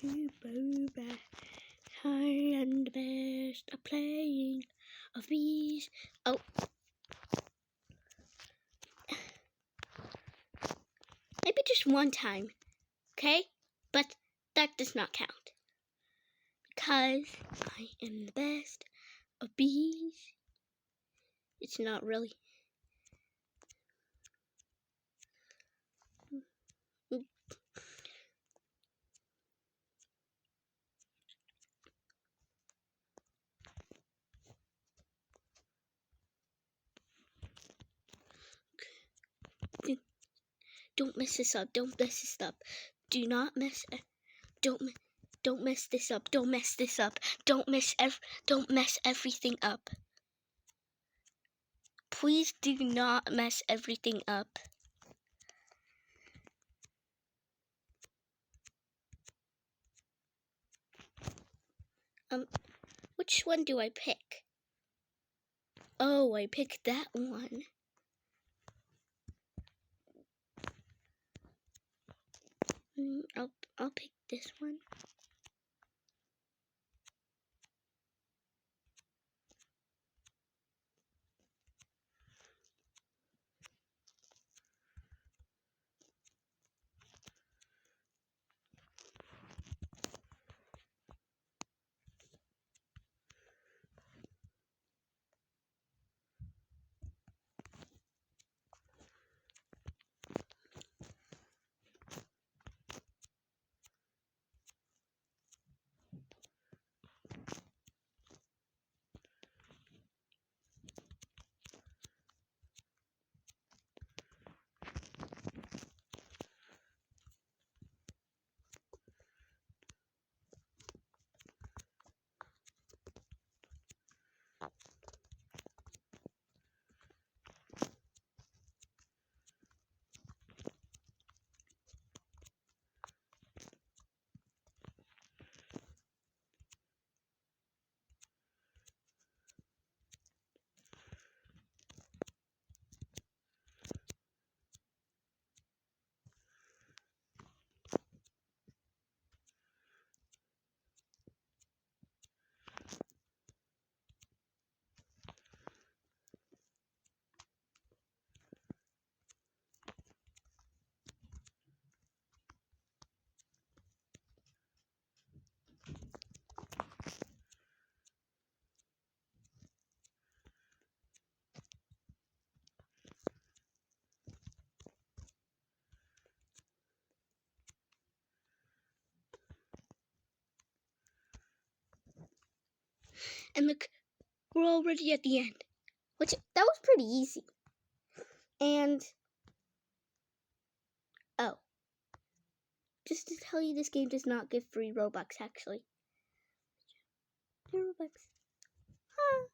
Boba. I am the best at playing of bees. Oh. Maybe just one time, okay? But that does not count. Because I am the best of bees. It's not really. Don't mess this up. Don't mess this up. Do not mess. Don't mess this up. Don't mess this up. Don't mess everything up. Please do not mess everything up. Which one do I pick? Oh, I picked that one. I'll pick this one. And look, we're already at the end. That was pretty easy. And oh, just to tell you, this game does not give free Robux, actually. 0 Robux. Huh.